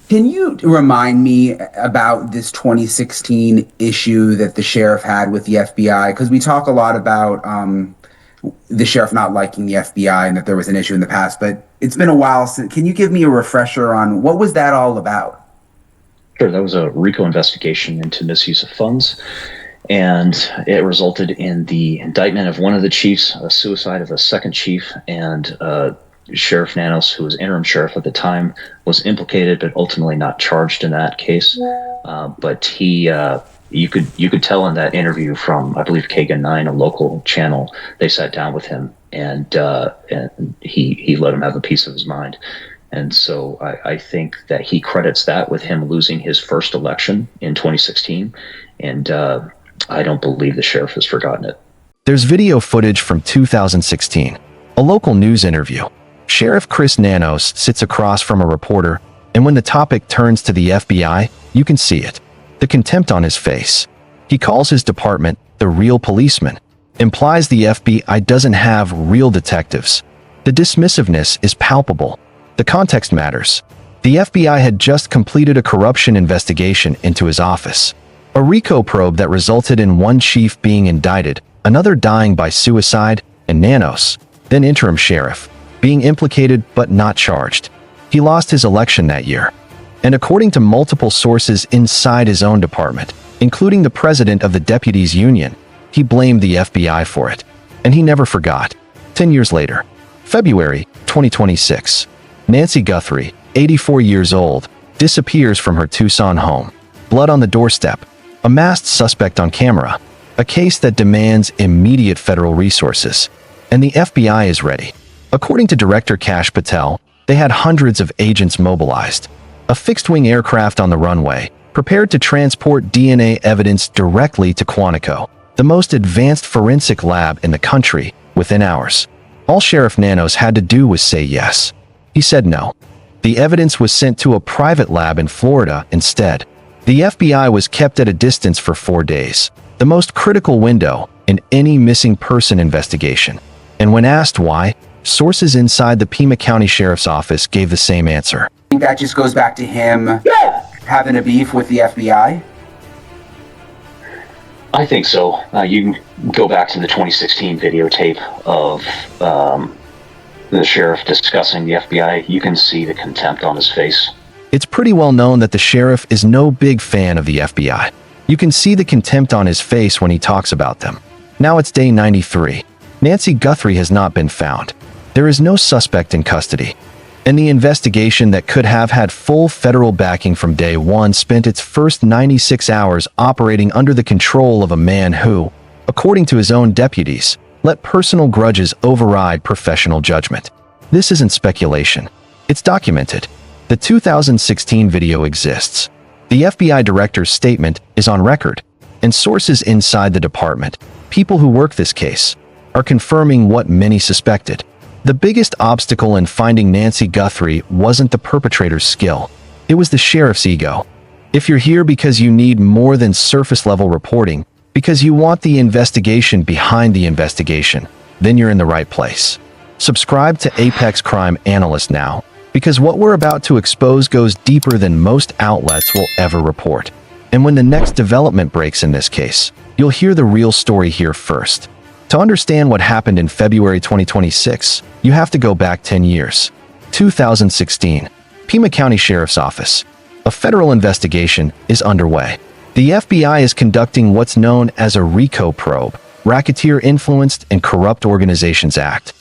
Can you remind me about this 2016 issue that the sheriff had with the FBI? Because we talk a lot about the sheriff not liking the FBI and that there was an issue in the past, but it's been a while since. Can you give me a refresher on what was that all about? Sure, that was a RICO investigation into misuse of funds, and it resulted in the indictment of one of the chiefs, a suicide of a second chief, and Sheriff Nanos, who was interim sheriff at the time, was implicated but ultimately not charged in that case. But you could tell in that interview from, I believe, Kagan 9, a local channel, they sat down with him and he let him have a piece of his mind. And so I think that he credits that with him losing his first election in 2016. And I don't believe the sheriff has forgotten it. There's video footage from 2016, a local news interview. Sheriff Chris Nanos sits across from a reporter, and when the topic turns to the FBI, you can see it. The contempt on his face. He calls his department the real policeman, implies the FBI doesn't have real detectives. The dismissiveness is palpable. The context matters. The FBI had just completed a corruption investigation into his office. A RICO probe that resulted in one chief being indicted, another dying by suicide, and Nanos, then interim sheriff, being implicated but not charged. He lost his election that year. And according to multiple sources inside his own department, including the president of the Deputies Union, he blamed the FBI for it. And he never forgot. 10 years later, February 2026, Nancy Guthrie, 84 years old, disappears from her Tucson home. Blood on the doorstep. A masked suspect on camera. A case that demands immediate federal resources. And the FBI is ready. According to Director Kash Patel, they had hundreds of agents mobilized. A fixed-wing aircraft on the runway, prepared to transport DNA evidence directly to Quantico, the most advanced forensic lab in the country, within hours. All Sheriff Nanos had to do was say yes. He said no. The evidence was sent to a private lab in Florida instead. The FBI was kept at a distance for 4 days, the most critical window in any missing person investigation. And when asked why, sources inside the Pima County Sheriff's Office gave the same answer. I think that just goes back to him having a beef with the FBI. I think so. You can go back to the 2016 videotape of the sheriff discussing the FBI. You can see the contempt on his face. It's pretty well known that the sheriff is no big fan of the FBI. You can see the contempt on his face when he talks about them. Now it's day 93. Nancy Guthrie has not been found. There is no suspect in custody. And the investigation that could have had full federal backing from day one spent its first 96 hours operating under the control of a man who, according to his own deputies, let personal grudges override professional judgment. This isn't speculation. It's documented. The 2016 video exists. The FBI director's statement is on record, and sources inside the department, people who work this case, are confirming what many suspected. The biggest obstacle in finding Nancy Guthrie wasn't the perpetrator's skill. It was the sheriff's ego. If you're here because you need more than surface-level reporting, because you want the investigation behind the investigation, then you're in the right place. Subscribe to Apex Crime Analyst now, because what we're about to expose goes deeper than most outlets will ever report. And when the next development breaks in this case, you'll hear the real story here first. To understand what happened in February 2026, you have to go back 10 years. 2016, Pima County Sheriff's Office. A federal investigation is underway. The FBI is conducting what's known as a RICO probe, Racketeer Influenced and Corrupt Organizations Act.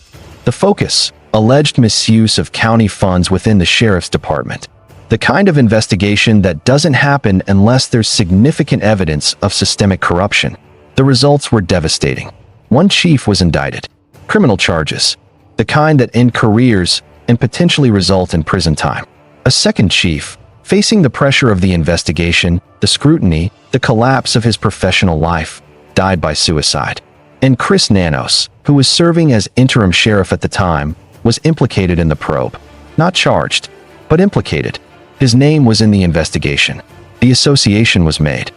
The focus, alleged misuse of county funds within the sheriff's department. The kind of investigation that doesn't happen unless there's significant evidence of systemic corruption. The results were devastating. One chief was indicted. Criminal charges, the kind that end careers and potentially result in prison time. A second chief, facing the pressure of the investigation, the scrutiny, the collapse of his professional life, died by suicide. And Chris Nanos, who was serving as interim sheriff at the time, was implicated in the probe. Not charged, but implicated. His name was in the investigation. The association was made.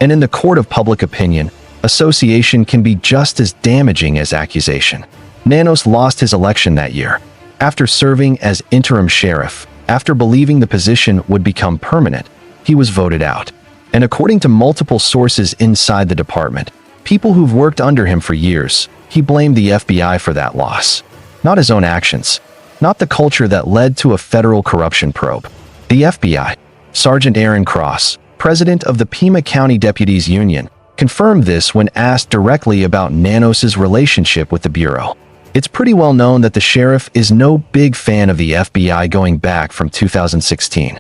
And in the court of public opinion, association can be just as damaging as accusation. Nanos lost his election that year. After serving as interim sheriff, After believing the position would become permanent, he was voted out. And according to multiple sources inside the department, people who've worked under him for years, he blamed the FBI for that loss. Not his own actions. Not the culture that led to a federal corruption probe. The FBI. Sergeant Aaron Cross, president of the Pima County Deputies Union, confirmed this when asked directly about Nanos's relationship with the Bureau. It's pretty well known that the sheriff is no big fan of the FBI going back from 2016.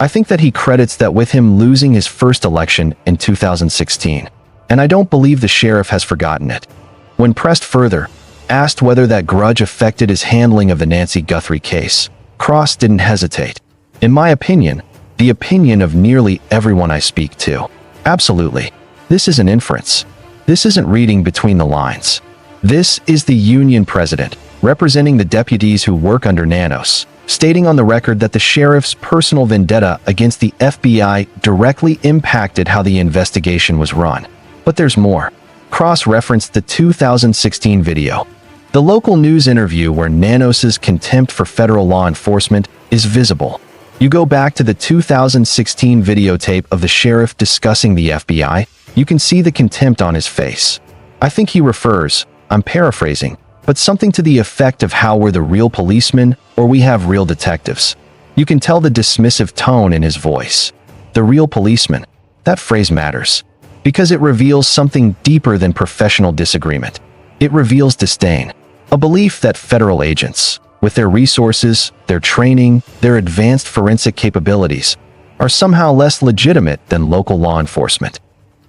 I think that he credits that with him losing his first election in 2016. And I don't believe the sheriff has forgotten it. When pressed further, asked whether that grudge affected his handling of the Nancy Guthrie case, Cross didn't hesitate. In my opinion, the opinion of nearly everyone I speak to. Absolutely. This is an inference. This isn't reading between the lines. This is the union president, representing the deputies who work under Nanos, stating on the record that the sheriff's personal vendetta against the FBI directly impacted how the investigation was run. But there's more. Cross referenced the 2016 video. The local news interview where Nanos's contempt for federal law enforcement is visible. You go back to the 2016 videotape of the sheriff discussing the FBI, you can see the contempt on his face. I think he refers, I'm paraphrasing, but something to the effect of how we're the real policemen or we have real detectives. You can tell the dismissive tone in his voice. The real policeman. That phrase matters. Because it reveals something deeper than professional disagreement. It reveals disdain. A belief that federal agents, with their resources, their training, their advanced forensic capabilities, are somehow less legitimate than local law enforcement.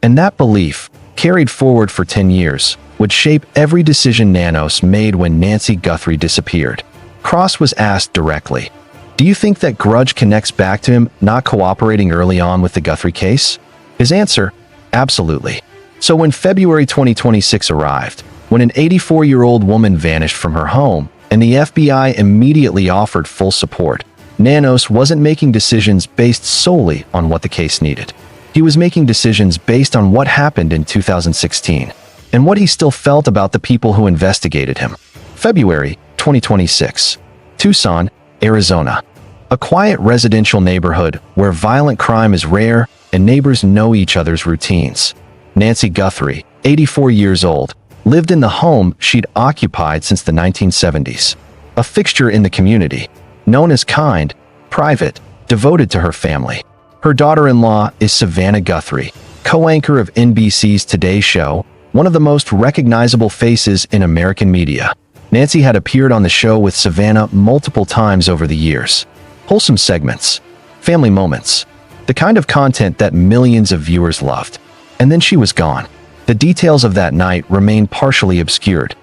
And that belief, carried forward for 10 years, would shape every decision Nanos made when Nancy Guthrie disappeared. Cross was asked directly, "Do you think that grudge connects back to him not cooperating early on with the Guthrie case?" His answer, absolutely. So when February 2026 arrived, when an 84-year-old woman vanished from her home and the FBI immediately offered full support, Nanos wasn't making decisions based solely on what the case needed. He was making decisions based on what happened in 2016 and what he still felt about the people who investigated him. February 2026, Tucson, Arizona. A quiet residential neighborhood where violent crime is rare and neighbors know each other's routines. Nancy Guthrie, 84 years old, lived in the home she'd occupied since the 1970s. A fixture in the community, known as kind, private, devoted to her family. Her daughter-in-law is Savannah Guthrie, co-anchor of NBC's Today Show, one of the most recognizable faces in American media. Nancy had appeared on the show with Savannah multiple times over the years. Wholesome segments, family moments, the kind of content that millions of viewers loved. And then she was gone. The details of that night remain partially obscured.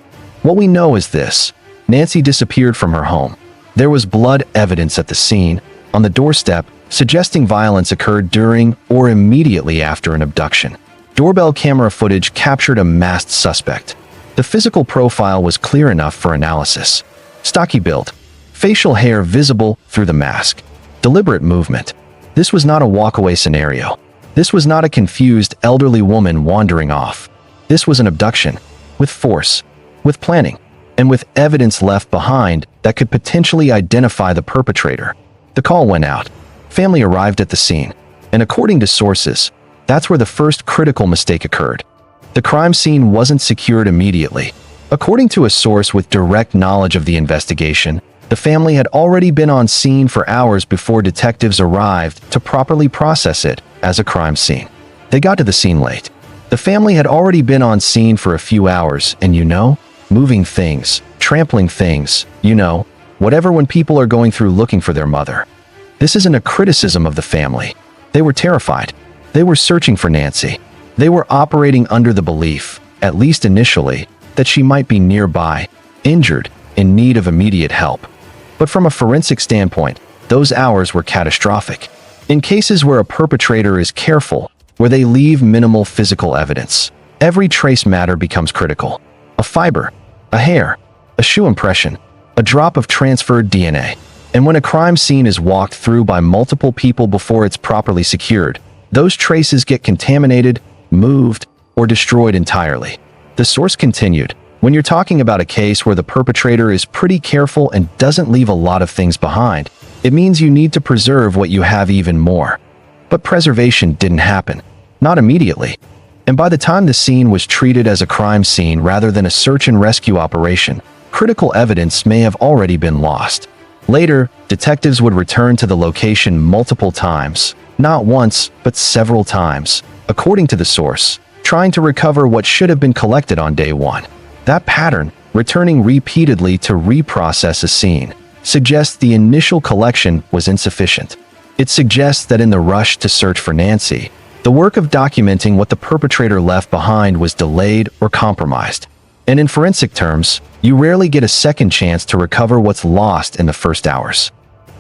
What we know is this: Nancy disappeared from her home. There was blood evidence at the scene, on the doorstep, suggesting violence occurred during or immediately after an abduction. Doorbell camera footage captured a masked suspect. The physical profile was clear enough for analysis. Stocky build, facial hair visible through the mask, deliberate movement. This was not a walkaway scenario. This was not a confused elderly woman wandering off. This was an abduction, with force, with planning, and with evidence left behind that could potentially identify the perpetrator. The call went out. Family arrived at the scene, and according to sources, that's where the first critical mistake occurred. The crime scene wasn't secured immediately. According to a source with direct knowledge of the investigation, the family had already been on scene for hours before detectives arrived to properly process it as a crime scene. They got to the scene late. The family had already been on scene for a few hours, and moving things, trampling things, whatever when people are going through looking for their mother. This isn't a criticism of the family. They were terrified. They were searching for Nancy. They were operating under the belief, at least initially, that she might be nearby, injured, in need of immediate help. But from a forensic standpoint, those hours were catastrophic. In cases where a perpetrator is careful, where they leave minimal physical evidence, every trace matter becomes critical. A fiber, a hair, a shoe impression, a drop of transferred DNA. And when a crime scene is walked through by multiple people before it's properly secured, those traces get contaminated, moved, or destroyed entirely. The source continued, when you're talking about a case where the perpetrator is pretty careful and doesn't leave a lot of things behind, It means you need to preserve what you have even more. But preservation didn't happen. Not immediately. And by the time the scene was treated as a crime scene rather than a search and rescue operation, critical evidence may have already been lost. Later, detectives would return to the location multiple times, not once, but several times, according to the source, trying to recover what should have been collected on day one. That pattern, returning repeatedly to reprocess a scene, suggests the initial collection was insufficient. It suggests that in the rush to search for Nancy, the work of documenting what the perpetrator left behind was delayed or compromised. And in forensic terms, you rarely get a second chance to recover what's lost in the first hours.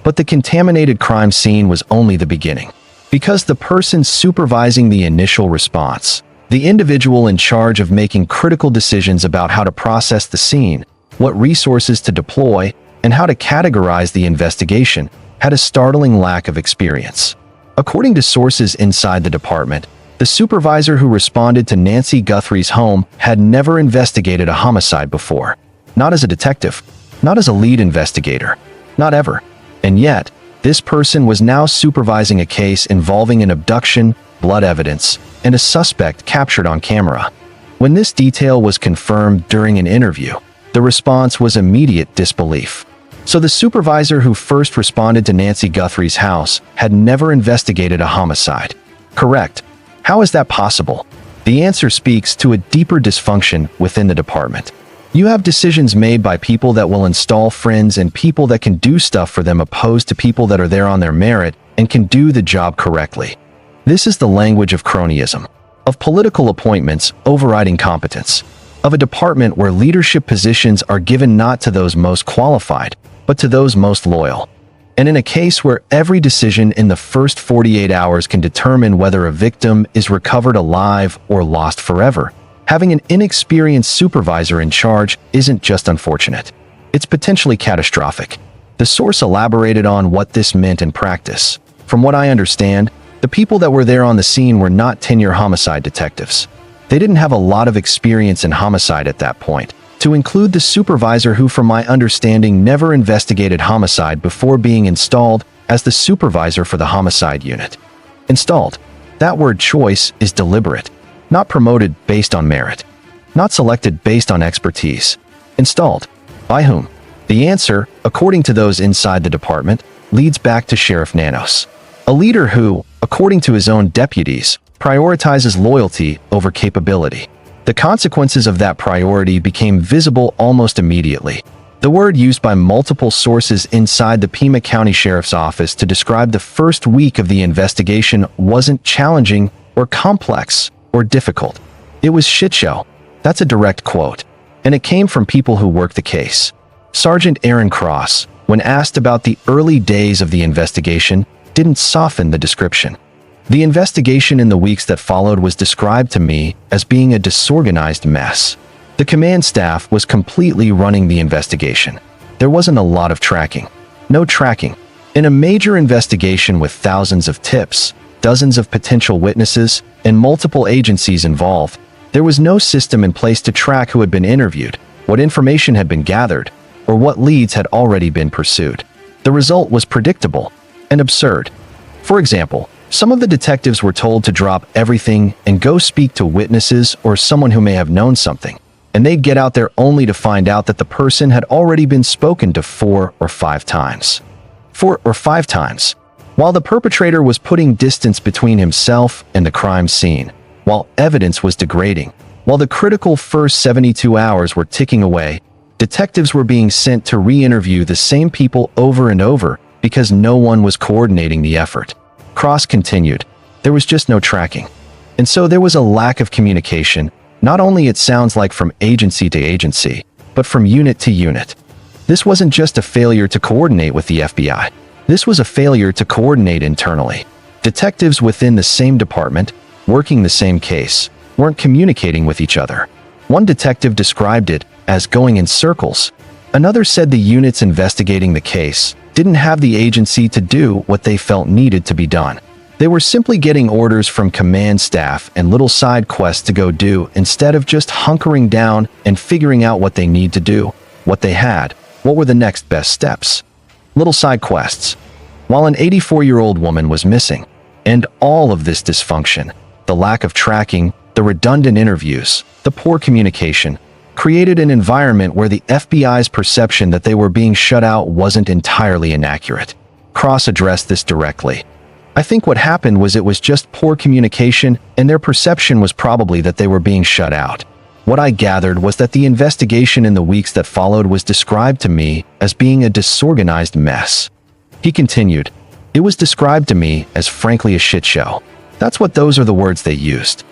But the contaminated crime scene was only the beginning. Because the person supervising the initial response, the individual in charge of making critical decisions about how to process the scene, what resources to deploy, and how to categorize the investigation, had a startling lack of experience. According to sources inside the department, the supervisor who responded to Nancy Guthrie's home had never investigated a homicide before. Not as a detective, not as a lead investigator, not ever. And yet, this person was now supervising a case involving an abduction, blood evidence, and a suspect captured on camera. When this detail was confirmed during an interview, the response was immediate disbelief. So the supervisor who first responded to Nancy Guthrie's house had never investigated a homicide. Correct. How is that possible? The answer speaks to a deeper dysfunction within the department. You have decisions made by people that will install friends and people that can do stuff for them opposed to people that are there on their merit and can do the job correctly. This is the language of cronyism, of political appointments overriding competence, of a department where leadership positions are given not to those most qualified, but to those most loyal. And in a case where every decision in the first 48 hours can determine whether a victim is recovered alive or lost forever, having an inexperienced supervisor in charge isn't just unfortunate. It's potentially catastrophic. The source elaborated on what this meant in practice. From what I understand, the people that were there on the scene were not tenure homicide detectives. They didn't have a lot of experience in homicide at that point, to include the supervisor who, from my understanding, never investigated homicide before being installed as the supervisor for the homicide unit. Installed. That word choice is deliberate, not promoted based on merit, not selected based on expertise. Installed. By whom? The answer, according to those inside the department, leads back to Sheriff Nanos, a leader who, according to his own deputies, prioritizes loyalty over capability. The consequences of that priority became visible almost immediately. The word used by multiple sources inside the Pima County Sheriff's Office to describe the first week of the investigation wasn't challenging or complex or difficult. It was shit show. That's a direct quote. And it came from people who worked the case. Sergeant Aaron Cross, when asked about the early days of the investigation, didn't soften the description. The investigation in the weeks that followed was described to me as being a disorganized mess. The command staff was completely running the investigation. There wasn't a lot of tracking. No tracking. In a major investigation with thousands of tips, dozens of potential witnesses, and multiple agencies involved, there was no system in place to track who had been interviewed, what information had been gathered, or what leads had already been pursued. The result was predictable and absurd. For example, some of the detectives were told to drop everything and go speak to witnesses or someone who may have known something, and they'd get out there only to find out that the person had already been spoken to 4 or 5 times. 4 or 5 times. While the perpetrator was putting distance between himself and the crime scene, while evidence was degrading, while the critical first 72 hours were ticking away, detectives were being sent to re-interview the same people over and over because no one was coordinating the effort. Cross continued, there was just no tracking. And so there was a lack of communication, not only it sounds like from agency to agency, but from unit to unit. This wasn't just a failure to coordinate with the FBI. This was a failure to coordinate internally. Detectives within the same department, working the same case, weren't communicating with each other. One detective described it as going in circles. Another said the units investigating the case didn't have the agency to do what they felt needed to be done. They were simply getting orders from command staff and little side quests to go do instead of just hunkering down and figuring out what they need to do, what they had, what were the next best steps. Little side quests. while an 84-year-old woman was missing. And all of this dysfunction, the lack of tracking, the redundant interviews, the poor communication, created an environment where the FBI's perception that they were being shut out wasn't entirely inaccurate. Cross addressed this directly. I think what happened was it was just poor communication, and their perception was probably that they were being shut out. What I gathered was that the investigation in the weeks that followed was described to me as being a disorganized mess. He continued, "It was described to me as frankly a shit show." Those are the words they used.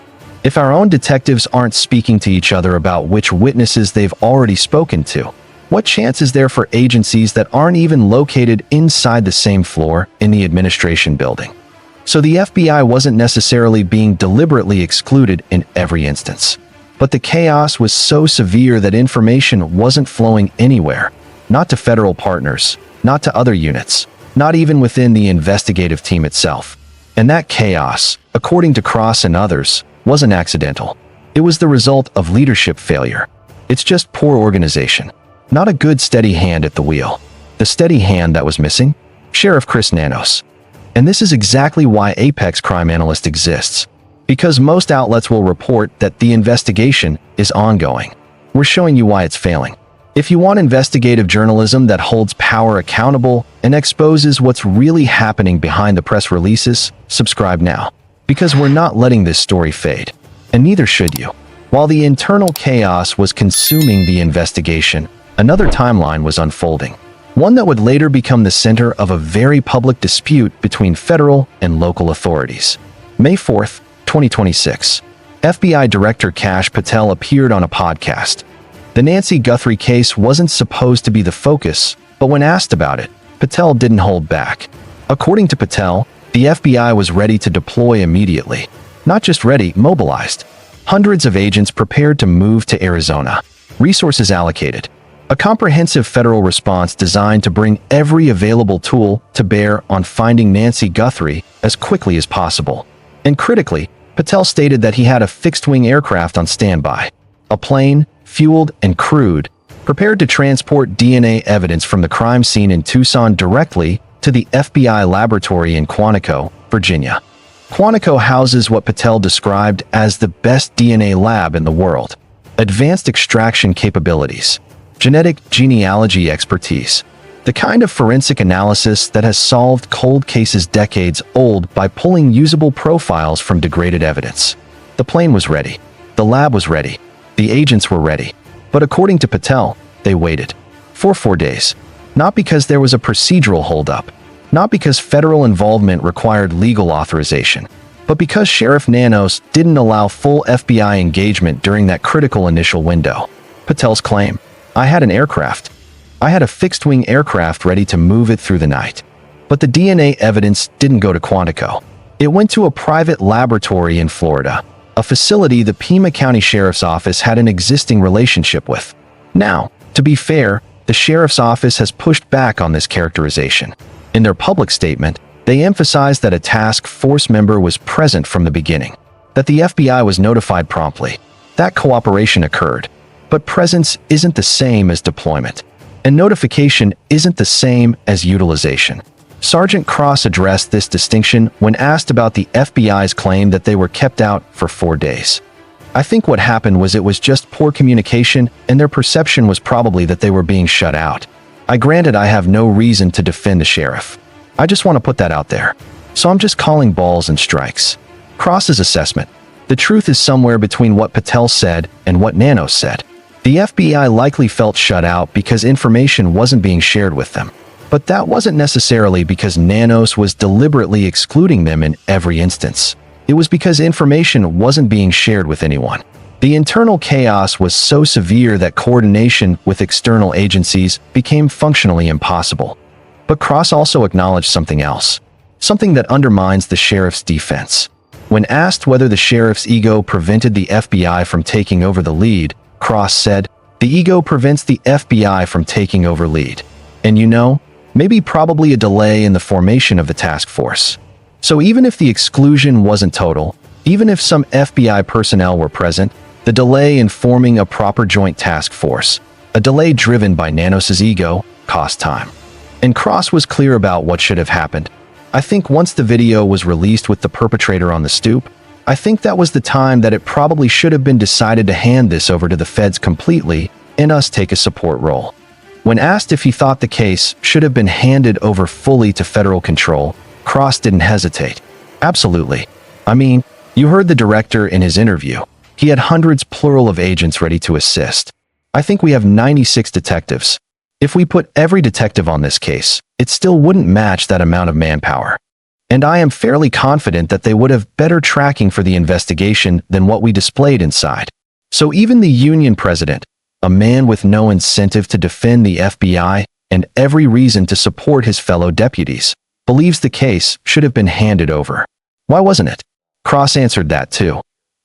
If our own detectives aren't speaking to each other about which witnesses they've already spoken to, what chance is there for agencies that aren't even located inside the same floor in the administration building? So the FBI wasn't necessarily being deliberately excluded in every instance. But the chaos was so severe that information wasn't flowing anywhere, not to federal partners, not to other units, not even within the investigative team itself. And that chaos, according to Cross and others, wasn't accidental. It was the result of leadership failure. It's just poor organization. Not a good steady hand at the wheel. The steady hand that was missing? Sheriff Chris Nanos. And this is exactly why Apex Crime Analyst exists. Because most outlets will report that the investigation is ongoing. We're showing you why it's failing. If you want investigative journalism that holds power accountable and exposes what's really happening behind the press releases, subscribe now. Because we're not letting this story fade. And neither should you. While the internal chaos was consuming the investigation, another timeline was unfolding. One that would later become the center of a very public dispute between federal and local authorities. May 4th, 2026. FBI Director Kash Patel appeared on a podcast. The Nancy Guthrie case wasn't supposed to be the focus, but when asked about it, Patel didn't hold back. According to Patel, the FBI was ready to deploy immediately. Not just ready, mobilized. Hundreds of agents prepared to move to Arizona. Resources allocated. A comprehensive federal response designed to bring every available tool to bear on finding Nancy Guthrie as quickly as possible. And critically, Patel stated that he had a fixed-wing aircraft on standby. A plane, fueled and crewed, prepared to transport DNA evidence from the crime scene in Tucson directly to the FBI laboratory in Quantico, Virginia. Quantico houses what Patel described as the best DNA lab in the world. Advanced extraction capabilities. Genetic genealogy expertise. The kind of forensic analysis that has solved cold cases decades old by pulling usable profiles from degraded evidence. The plane was ready. The lab was ready. The agents were ready. But according to Patel, they waited. For 4 days. Not because there was a procedural holdup. Not because federal involvement required legal authorization. But because Sheriff Nanos didn't allow full FBI engagement during that critical initial window. Patel's claim. I had an aircraft. I had a fixed-wing aircraft ready to move it through the night. But the DNA evidence didn't go to Quantico. It went to a private laboratory in Florida, a facility the Pima County Sheriff's Office had an existing relationship with. Now, to be fair, the Sheriff's Office has pushed back on this characterization. In their public statement, they emphasized that a task force member was present from the beginning, that the FBI was notified promptly. That cooperation occurred. But presence isn't the same as deployment. And notification isn't the same as utilization. Sergeant Cross addressed this distinction when asked about the FBI's claim that they were kept out for 4 days. I think what happened was it was just poor communication, and their perception was probably that they were being shut out. Granted, I have no reason to defend the sheriff. I just want to put that out there. So I'm just calling balls and strikes. Cross's assessment. The truth is somewhere between what Patel said and what Nanos said. The FBI likely felt shut out because information wasn't being shared with them. But that wasn't necessarily because Nanos was deliberately excluding them in every instance. It was because information wasn't being shared with anyone. The internal chaos was so severe that coordination with external agencies became functionally impossible. But Cross also acknowledged something else. Something that undermines the sheriff's defense. When asked whether the sheriff's ego prevented the FBI from taking over the lead, Cross said, "The ego prevents the FBI from taking over lead. And maybe probably a delay in the formation of the task force." So even if the exclusion wasn't total, even if some FBI personnel were present, the delay in forming a proper joint task force, a delay driven by Nanos's ego, cost time. And Cross was clear about what should have happened. I think once the video was released with the perpetrator on the stoop, I think that was the time that it probably should have been decided to hand this over to the feds completely and us take a support role. When asked if he thought the case should have been handed over fully to federal control, Cross didn't hesitate. Absolutely. I mean, you heard the director in his interview. He had hundreds plural of agents ready to assist. I think we have 96 detectives. If we put every detective on this case, it still wouldn't match that amount of manpower. And I am fairly confident that they would have better tracking for the investigation than what we displayed inside. So even the union president, a man with no incentive to defend the FBI and every reason to support his fellow deputies, believes the case should have been handed over. Why wasn't it? Cross answered that too.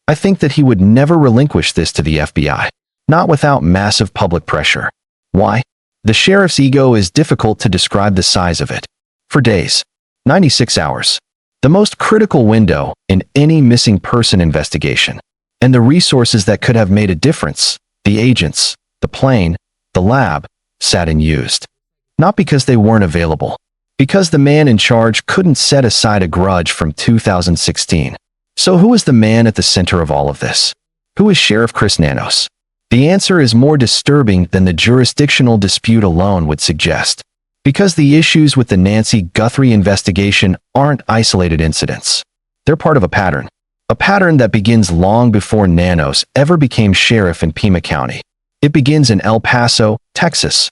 I think that he would never relinquish this to the FBI, not without massive public pressure. Why? The sheriff's ego is difficult to describe the size of it. For days, 96 hours, the most critical window in any missing person investigation, and the resources that could have made a difference, the agents, the plane, the lab, sat unused. Not because they weren't available, because the man in charge couldn't set aside a grudge from 2016. So who is the man at the center of all of this? Who is Sheriff Chris Nanos? The answer is more disturbing than the jurisdictional dispute alone would suggest. Because the issues with the Nancy Guthrie investigation aren't isolated incidents. They're part of a pattern that begins long before Nanos ever became sheriff in Pima County. It begins in El Paso, Texas.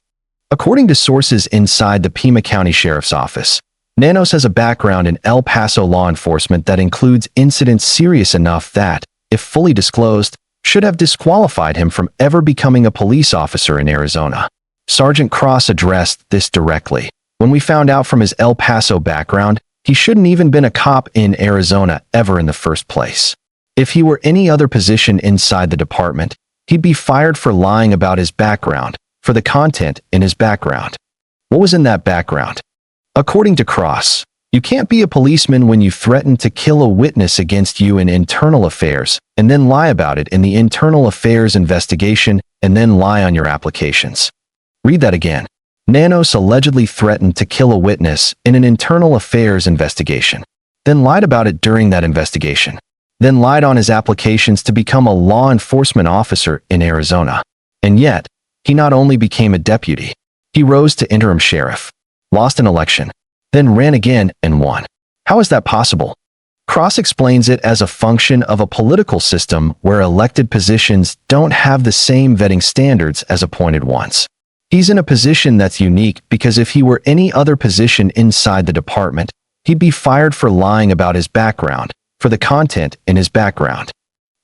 According to sources inside the Pima County Sheriff's Office, Nanos has a background in El Paso law enforcement that includes incidents serious enough that, if fully disclosed, should have disqualified him from ever becoming a police officer in Arizona. Sergeant Cross addressed this directly. When we found out from his El Paso background, he shouldn't even been a cop in Arizona ever in the first place. If he were any other position inside the department, he'd be fired for lying about his background, for the content in his background. What was in that background? According to Cross, you can't be a policeman when you threaten to kill a witness against you in internal affairs and then lie about it in the internal affairs investigation and then lie on your applications. Read that again. Nanos allegedly threatened to kill a witness in an internal affairs investigation, then lied about it during that investigation, then lied on his applications to become a law enforcement officer in Arizona. And yet, he not only became a deputy, he rose to interim sheriff, lost an election, then ran again and won. How is that possible? Cross explains it as a function of a political system where elected positions don't have the same vetting standards as appointed ones. He's in a position that's unique because if he were any other position inside the department, he'd be fired for lying about his background, for the content in his background.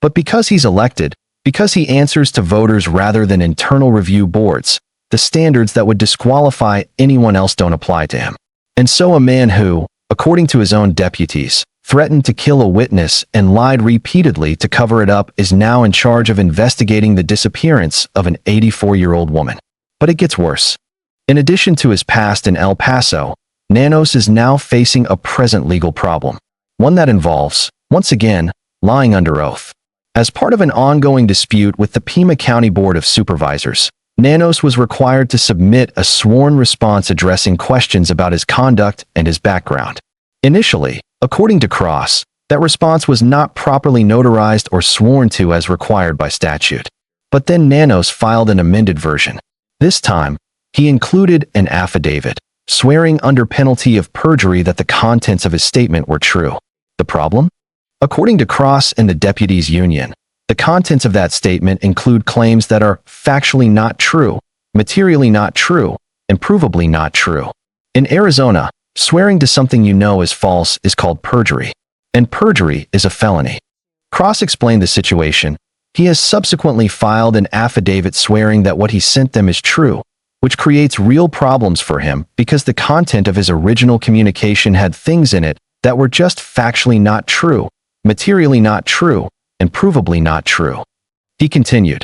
But because he's elected, because he answers to voters rather than internal review boards, the standards that would disqualify anyone else don't apply to him. And so a man who, according to his own deputies, threatened to kill a witness and lied repeatedly to cover it up is now in charge of investigating the disappearance of an 84-year-old woman. But it gets worse. In addition to his past in El Paso, Nanos is now facing a present legal problem, one that involves, once again, lying under oath. As part of an ongoing dispute with the Pima County Board of Supervisors, Nanos was required to submit a sworn response addressing questions about his conduct and his background. Initially, according to Cross, that response was not properly notarized or sworn to as required by statute. But then Nanos filed an amended version. This time, he included an affidavit, swearing under penalty of perjury that the contents of his statement were true. The problem? According to Cross and the Deputies Union, the contents of that statement include claims that are factually not true, materially not true, and provably not true. In Arizona, swearing to something you know is false is called perjury, and perjury is a felony. Cross explained the situation. He has subsequently filed an affidavit swearing that what he sent them is true, which creates real problems for him because the content of his original communication had things in it that were just factually not true, materially not true, and provably not true. He continued,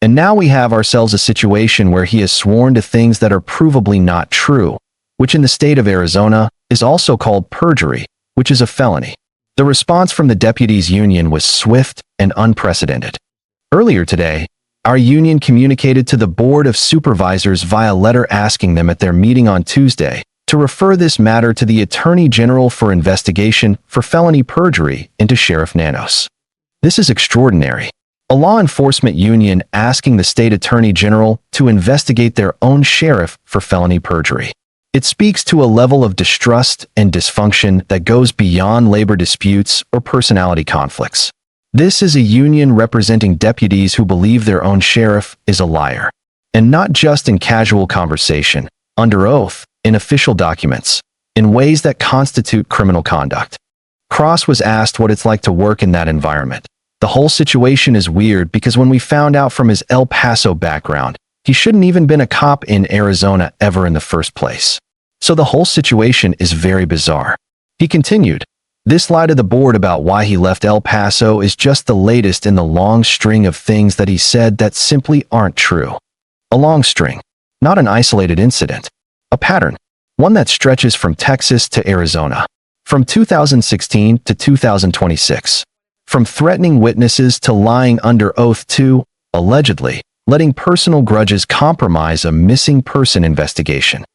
and now we have ourselves a situation where he has sworn to things that are provably not true, which in the state of Arizona is also called perjury, which is a felony. The response from the Deputies Union was swift and unprecedented. Earlier today, our union communicated to the Board of Supervisors via letter asking them at their meeting on Tuesday to refer this matter to the Attorney General for investigation for felony perjury into Sheriff Nanos. This is extraordinary. A law enforcement union asking the state attorney general to investigate their own sheriff for felony perjury. It speaks to a level of distrust and dysfunction that goes beyond labor disputes or personality conflicts. This is a union representing deputies who believe their own sheriff is a liar. And not just in casual conversation, under oath, in official documents, in ways that constitute criminal conduct. Cross was asked what it's like to work in that environment. The whole situation is weird because when we found out from his El Paso background, he shouldn't even been a cop in Arizona ever in the first place. So the whole situation is very bizarre. He continued, "This lie to the board about why he left El Paso is just the latest in the long string of things that he said that simply aren't true. A long string, not an isolated incident. A pattern, one that stretches from Texas to Arizona, from 2016 to 2026, from threatening witnesses to lying under oath to, allegedly, letting personal grudges compromise a missing person investigation.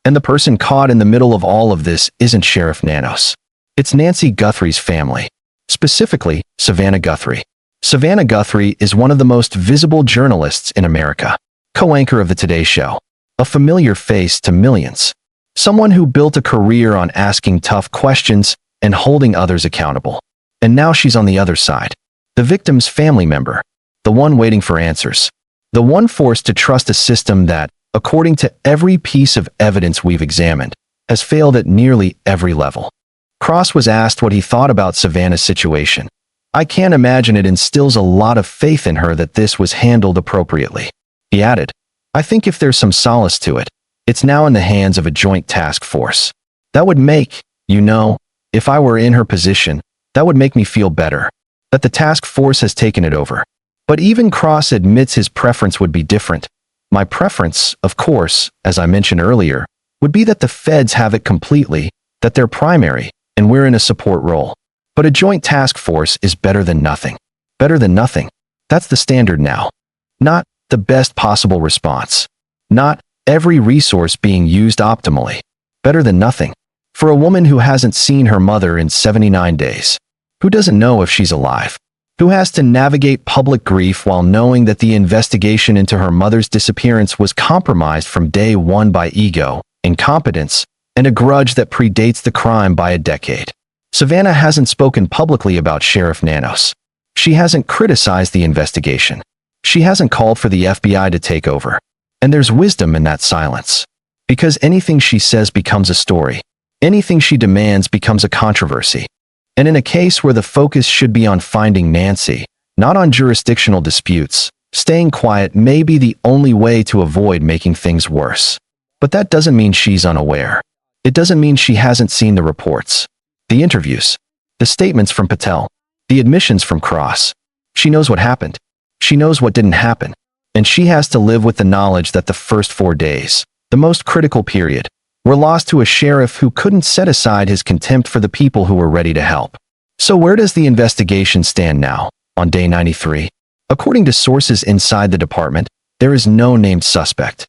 And the person caught in the middle of all of this isn't Sheriff Nanos. It's Nancy Guthrie's family, specifically Savannah Guthrie. Savannah Guthrie is one of the most visible journalists in America, co-anchor of the Today Show, a familiar face to millions, someone who built a career on asking tough questions and holding others accountable. And now she's on the other side, the victim's family member, the one waiting for answers, the one forced to trust a system that, according to every piece of evidence we've examined, has failed at nearly every level. Cross was asked what he thought about Savannah's situation. I can't imagine it instills a lot of faith in her that this was handled appropriately. He added, I think if there's some solace to it, it's now in the hands of a joint task force. That would make, if I were in her position, that would make me feel better, that the task force has taken it over. But even Cross admits his preference would be different. My preference, of course, as I mentioned earlier, would be that the feds have it completely, that they're primary, and we're in a support role. But a joint task force is better than nothing. Better than nothing. That's the standard now. Not the best possible response. Not every resource being used optimally. Better than nothing. For a woman who hasn't seen her mother in 79 days, who doesn't know if she's alive, who has to navigate public grief while knowing that the investigation into her mother's disappearance was compromised from day one by ego, incompetence, and a grudge that predates the crime by a decade. Savannah hasn't spoken publicly about Sheriff Nanos. She hasn't criticized the investigation. She hasn't called for the FBI to take over. And there's wisdom in that silence. Because anything she says becomes a story. Anything she demands becomes a controversy. And in a case where the focus should be on finding Nancy, not on jurisdictional disputes, staying quiet may be the only way to avoid making things worse. But that doesn't mean she's unaware. It doesn't mean she hasn't seen the reports, the interviews, the statements from Patel, the admissions from Cross. She knows what happened. She knows what didn't happen. And she has to live with the knowledge that the first 4 days, the most critical period, were lost to a sheriff who couldn't set aside his contempt for the people who were ready to help. So where does the investigation stand now, on day 93? According to sources inside the department, there is no named suspect.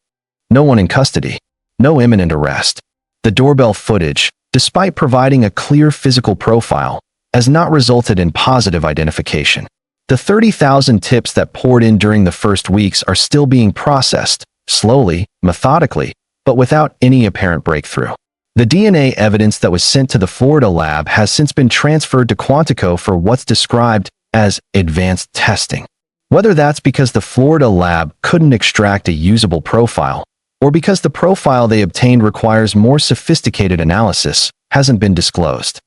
No one in custody. No imminent arrest. The doorbell footage, despite providing a clear physical profile, has not resulted in positive identification. The 30,000 tips that poured in during the first weeks are still being processed, slowly, methodically, but without any apparent breakthrough. The DNA evidence that was sent to the Florida lab has since been transferred to Quantico for what's described as advanced testing. Whether that's because the Florida lab couldn't extract a usable profile, or because the profile they obtained requires more sophisticated analysis, hasn't been disclosed.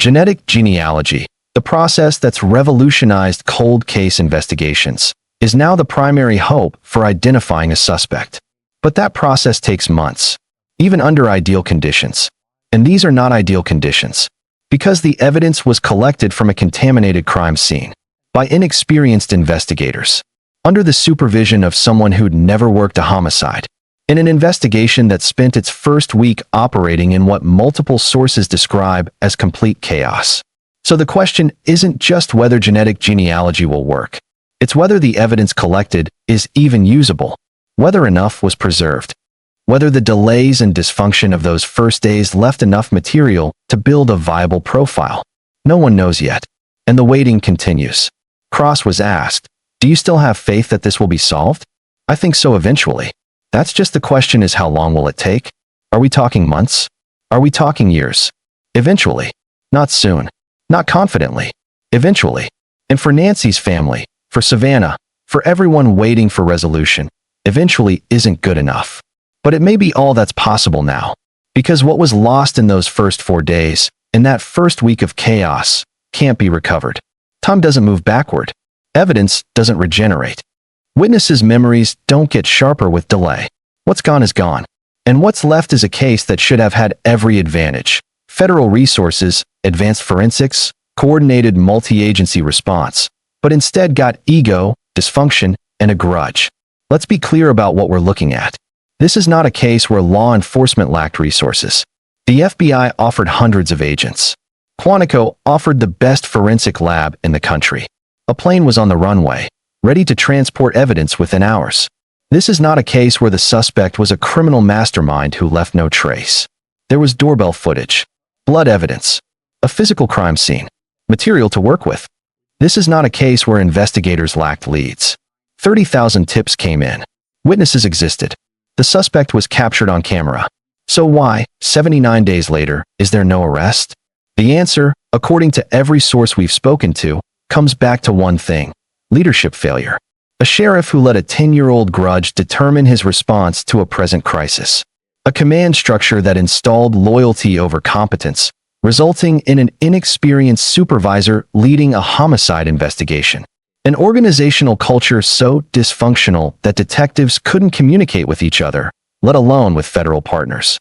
Genetic genealogy, the process that's revolutionized cold case investigations, is now the primary hope for identifying a suspect. But that process takes months, even under ideal conditions. And these are not ideal conditions, because the evidence was collected from a contaminated crime scene, by inexperienced investigators, under the supervision of someone who'd never worked a homicide, in an investigation that spent its first week operating in what multiple sources describe as complete chaos. So the question isn't just whether genetic genealogy will work. It's whether the evidence collected is even usable, whether enough was preserved, whether the delays and dysfunction of those first days left enough material to build a viable profile. No one knows yet, and the waiting continues. Cross was asked, "Do you still have faith that this will be solved?" "I think so eventually." That's just the question, is how long will it take? Are we talking months? Are we talking years? Eventually. Not soon. Not confidently. Eventually. And for Nancy's family, for Savannah, for everyone waiting for resolution, eventually isn't good enough. But it may be all that's possible now. Because what was lost in those first 4 days, in that first week of chaos, can't be recovered. Time doesn't move backward. Evidence doesn't regenerate. Witnesses' memories don't get sharper with delay. What's gone is gone. And what's left is a case that should have had every advantage: federal resources, advanced forensics, coordinated multi-agency response, but instead got ego, dysfunction, and a grudge. Let's be clear about what we're looking at. This is not a case where law enforcement lacked resources. The FBI offered hundreds of agents. Quantico offered the best forensic lab in the country. A plane was on the runway, ready to transport evidence within hours. This is not a case where the suspect was a criminal mastermind who left no trace. There was doorbell footage, blood evidence, a physical crime scene, material to work with. This is not a case where investigators lacked leads. 30,000 tips came in. Witnesses existed. The suspect was captured on camera. So why, 79 days later, is there no arrest? The answer, according to every source we've spoken to, comes back to one thing: leadership failure. A sheriff who let a 10-year-old grudge determine his response to a present crisis. A command structure that installed loyalty over competence, resulting in an inexperienced supervisor leading a homicide investigation. An organizational culture so dysfunctional that detectives couldn't communicate with each other, let alone with federal partners.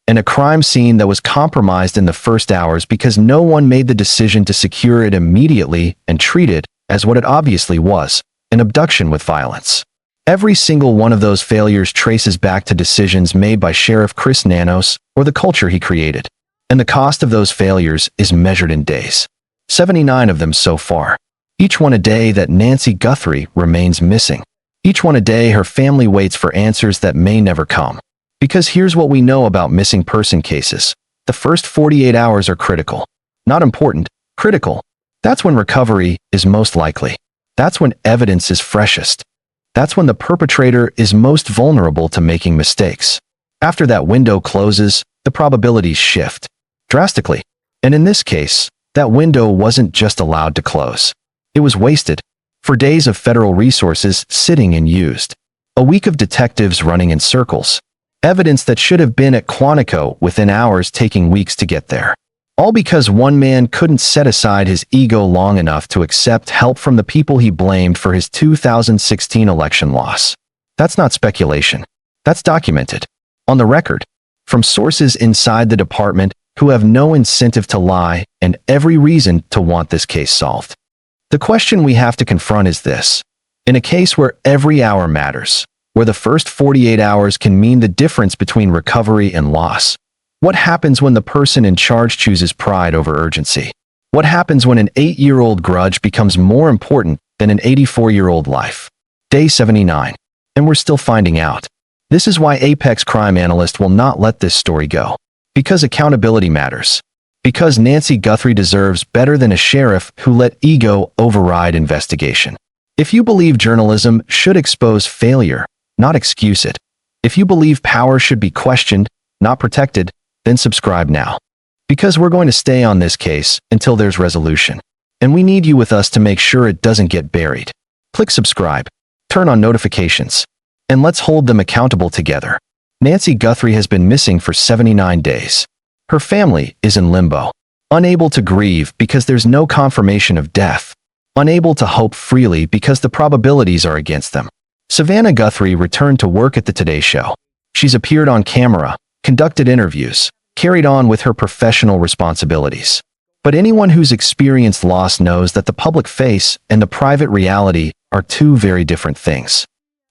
And a crime scene that was compromised in the first hours because no one made the decision to secure it immediately and treat it as what it obviously was: an abduction with violence. Every single one of those failures traces back to decisions made by Sheriff Chris Nanos or the culture he created. And the cost of those failures is measured in days. 79 of them so far. Each one a day that Nancy Guthrie remains missing. Each one a day her family waits for answers that may never come. Because here's what we know about missing person cases. The first 48 hours are critical. Not important, critical. That's when recovery is most likely. That's when evidence is freshest. That's when the perpetrator is most vulnerable to making mistakes. After that window closes, the probabilities shift drastically. And in this case, that window wasn't just allowed to close. It was wasted. For days of federal resources sitting unused. A week of detectives running in circles. Evidence that should have been at Quantico within hours taking weeks to get there. All because one man couldn't set aside his ego long enough to accept help from the people he blamed for his 2016 election loss. That's not speculation. That's documented. On the record. From sources inside the department who have no incentive to lie and every reason to want this case solved. The question we have to confront is this. In a case where every hour matters, where the first 48 hours can mean the difference between recovery and loss, what happens when the person in charge chooses pride over urgency? What happens when an 8-year-old grudge becomes more important than an 84-year-old life? Day 79. And we're still finding out. This is why Apex Crime Analyst will not let this story go. Because accountability matters. Because Nancy Guthrie deserves better than a sheriff who let ego override investigation. If you believe journalism should expose failure, not excuse it. If you believe power should be questioned, not protected, then subscribe now. Because we're going to stay on this case until there's resolution. And we need you with us to make sure it doesn't get buried. Click subscribe. Turn on notifications. And let's hold them accountable together. Nancy Guthrie has been missing for 79 days. Her family is in limbo. Unable to grieve because there's no confirmation of death. Unable to hope freely because the probabilities are against them. Savannah Guthrie returned to work at the Today Show. She's appeared on camera, conducted interviews, carried on with her professional responsibilities. But anyone who's experienced loss knows that the public face and the private reality are two very different things.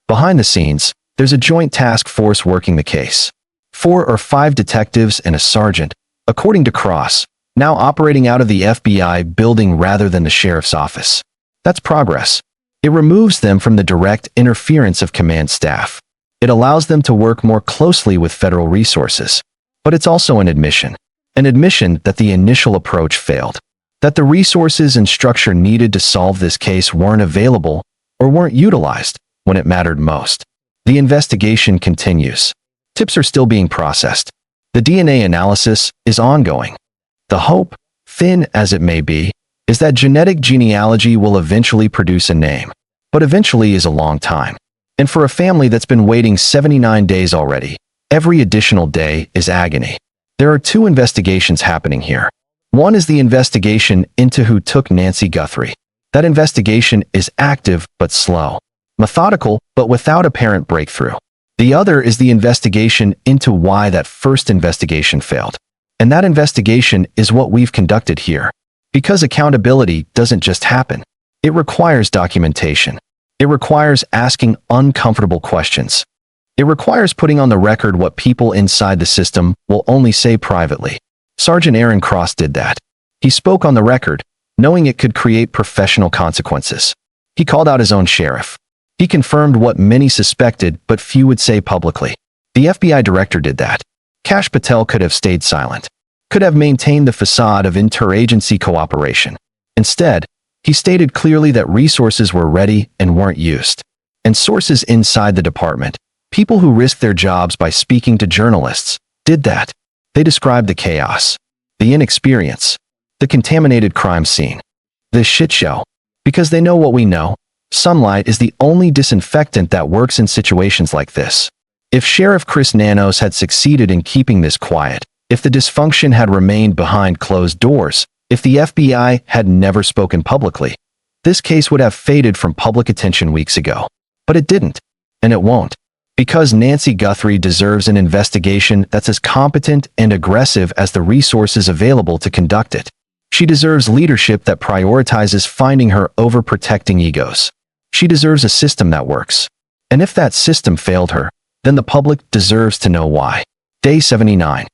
Behind the scenes, there's a joint task force working the case. 4 or 5 detectives and a sergeant, according to Cross, now operating out of the FBI building rather than the sheriff's office. That's progress. It removes them from the direct interference of command staff. It allows them to work more closely with federal resources. But it's also an admission that the initial approach failed, that the resources and structure needed to solve this case weren't available or weren't utilized when it mattered most. The investigation continues. Tips are still being processed. The DNA analysis is ongoing. The hope, thin as it may be, is that genetic genealogy will eventually produce a name. But eventually is a long time. And for a family that's been waiting 79 days already, every additional day is agony. There are two investigations happening here. One is the investigation into who took Nancy Guthrie. That investigation is active but slow, methodical but without apparent breakthrough. The other is the investigation into why that first investigation failed. And that investigation is what we've conducted here. Because accountability doesn't just happen. It requires documentation. It requires asking uncomfortable questions. It requires putting on the record what people inside the system will only say privately. Sergeant Aaron Cross did that. He spoke on the record, knowing it could create professional consequences. He called out his own sheriff. He confirmed what many suspected but few would say publicly. The FBI director did that. Kash Patel could have stayed silent, could have maintained the facade of interagency cooperation. Instead, he stated clearly that resources were ready and weren't used. And sources inside the department, people who risked their jobs by speaking to journalists, did that. They described the chaos, the inexperience, the contaminated crime scene, the shit show. Because they know what we know, sunlight is the only disinfectant that works in situations like this. If Sheriff Chris Nanos had succeeded in keeping this quiet, if the dysfunction had remained behind closed doors, if the FBI had never spoken publicly, this case would have faded from public attention weeks ago. But it didn't, and it won't. Because Nancy Guthrie deserves an investigation that's as competent and aggressive as the resources available to conduct it. She deserves leadership that prioritizes finding her over protecting egos. She deserves a system that works. And if that system failed her, then the public deserves to know why. Day 79.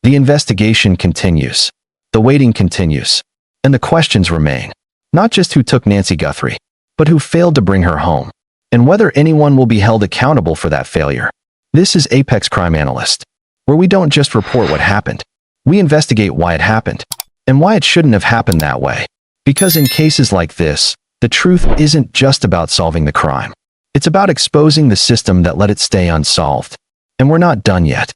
The investigation continues. The waiting continues. And the questions remain. Not just who took Nancy Guthrie, but who failed to bring her home. And whether anyone will be held accountable for that failure. This is Apex Crime Analyst, where we don't just report what happened. We investigate why it happened, and why it shouldn't have happened that way. Because in cases like this, the truth isn't just about solving the crime. It's about exposing the system that let it stay unsolved. And we're not done yet.